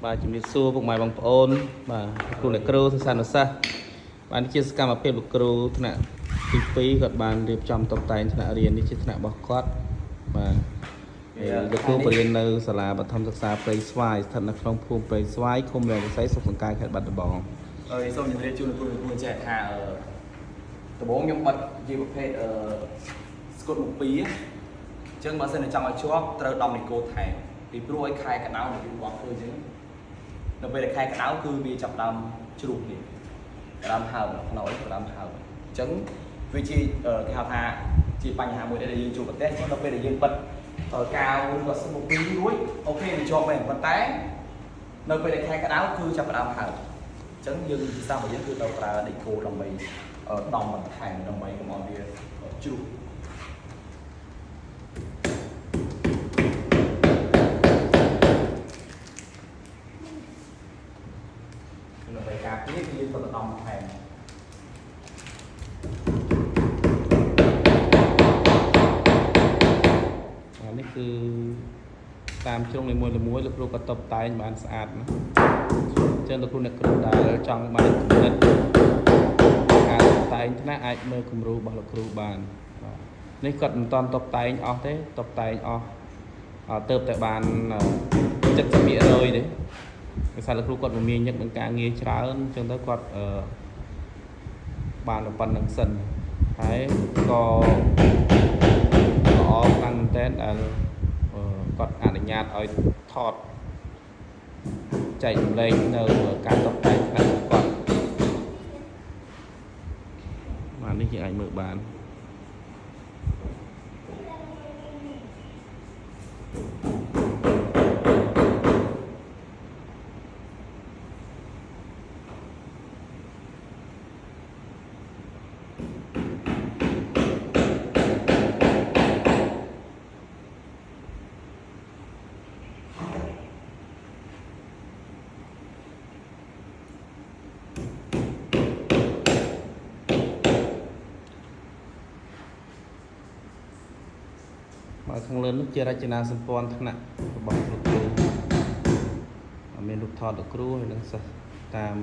bà chỉ biết xua vùng mày bằng ôn mà cô lại kêu thì sao nó sao bạn chia sẻ mà phê lục kêu thế nào tí phí gặp bạn điệp trong tập tay thế nào riêng đi chia sẻ bọc quát mà được cô bên nơi sả là bạn tham gia play swai thật là không phun play swai không về cái sấy sọc phần cài khét bật bóng xong như thế chưa được tôi trẻ thà ở từ bố nhóm bật gì một phê scott một pí chứ mà xem là trong ở chỗ từ đồng này cô thầy thì rồi khai cái áo này cũng bọc thôi chứ nó về để khai cái áo cứ vì chọc đầm chụp thì làm hào nói làm hào chấn vị trí ở cái hào thà chỉ bành hà mùi để dương chụp một tết nó về để dương bật ở cao và sân một pí núi ok thì cho mình vận té nó về để khai cái áo cứ chọc đầm hào chấn dương sao mà dương cứ đâu là định cô đồng bì ở đồng mặt thành đồng bì của mọi người chụp cái gì phần đồng hàngនេះគឺតាមជ្រុងនីមួយៗលោកគ្រូក៏តបតែងបានស្អាតណាអញ្ចឹងលោកគ្រូអ្នកគ្រូដែលចង់បានគំនិតការតបតែងថ្នាក់អាចមើលគំរូរបស់លោកគ្រូបាននេះគាត់មិនតាន់តបតែងអស់ទេតបតែងអស់ទៅតែបាន70%ទេភាសាលោកគ្រូគាត់មានញឹកនឹងការងារច្រើនអញ្ចឹងទៅគាត់បានប៉ុណ្្នឹងសិនហើយក៏ល្អខ្លាំងមែនតើដែលគាត់អនុញ្ញាតឲ្យថតចែកចម្លែកនៅការតុបតែងផ្នែកគាត់បាទនេះយើងអាចមើលបានខាងលើនោះជារចនាសម្ព័ន្ធថ្នាក់របស់លោកគ្រូមានរូបថតលោកគ្រូហើយនឹងសិស្សតាម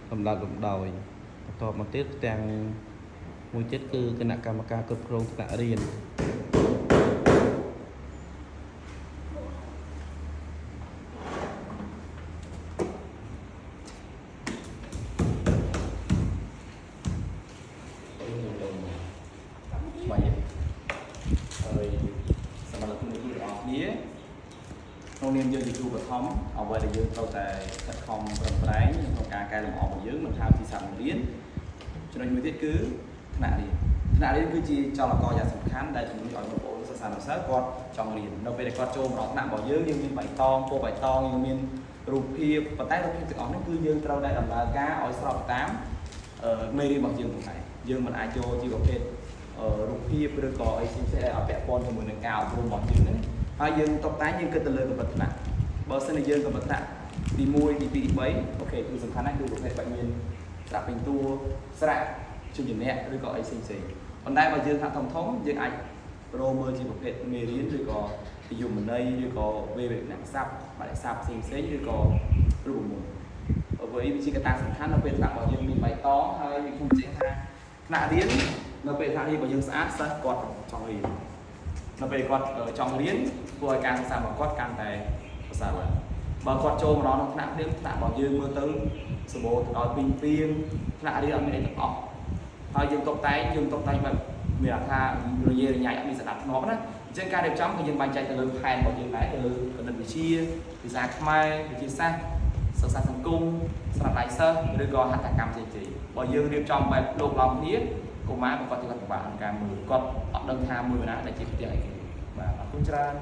លំដាប់លំដោយបន្តមកទៀតទាំងមួយទៀតគឺគណៈកម្មការគ្រប់គ្រងថ្នាក់រៀនក្នុងនាមយើងជាគ្រូបឋមអ្វីដែលយើងត្រូវតែខិតខំប្រឹងប្រែងក្នុងការកែលម្អរបស់យើងមិនថាពីសាលារៀនចំណុចមួយទៀតគឺថ្នាក់រៀនគឺជាចលករយ៉ាងសំខាន់ដែលជំរុញឲ្យបងប្អូនសិស្សានុសិស្សគាត់ចង់រៀននៅពេលដែលគាត់ចូលមកដល់ថ្នាក់របស់យើងមានបៃតងពណ៌បៃតងយើងមានរូបភាពប៉ុន្តែរូបភាពទាំងអស់នេះគឺយើងត្រូវតែដំណើរការឲ្យស្របតាមមេរៀនរបស់យើងផងដែរយើងមិនអាចចូលជាប្រភេទរូបភាពឬក៏អីផ្សេងៗដែលអត់ពាក់ព័ន្ធជាមួយនឹងការអប់រំរបស់យើងហ្នឹងហើយយើងតុបតែងយើងគិតទៅលើកម្រិតថ្នាក់បើសិនជាយើងកម្រិតថ្នាក់ទី1ទី2ទី3អូខេគឺសំខាន់ណាស់គឺប្រភេទបែបមានស្រាប់ពេញតួស្រៈជំនះឬក៏អីផ្សេងៗប៉ុន្តែបើយើងថាធំយើងអាចរកមើលជាប្រភេទមេរៀនឬក៏និយមន័យឬក៏វេរនស័ព្ទបាយស័ព្ទផ្សេងៗឬក៏រូបមន្តអ្វីវាជាកត្តាសំខាន់នៅពេលថ្នាក់របស់យើងមានបៃតងហើយខ្ញុំជឿថាថ្នាក់រៀននៅពេលថ្នាក់រៀនរបស់យើងស្អាតសិស្សគាត់ចង់រៀននៅពេលគាត់ចង់រៀនធ្វើឲ្យការសិក្សារបស់គាត់កាន់តែប្រសើរឡើងបើគាត់ចូលមកដល់ក្នុងថ្នាក់រៀនថ្នាក់របស់យើងមើលទៅសម្បូរទៅដោយពីងពីងថ្នាក់រៀនអត់មានអីទាំងអស់ហើយយើងតុបតែងបែបមានថារញ៉េរញ៉ៃអត់មានស្ដាប់ធ្នាប់ណាអញ្ចឹងការរៀបចំគឺយើងបែងចែកទៅលើផែនរបស់យើងដែរទៅលើគណិតវិទ្យាភាសាខ្មែរវិទ្យាសាស្ត្រសិក្សាសង្គមស្រាប់ដៃសិស្សឬក៏ហត្ថកម្មផ្សេងៗបើយើងរៀបចំបែបលោកឡំគ្នាកុមារគាត់ពិបាកក្នុងការមើលគាត់អត់ដឹងថាមួយណាដែលជាផ្ទះអីគេបាទអរគុណច្រើន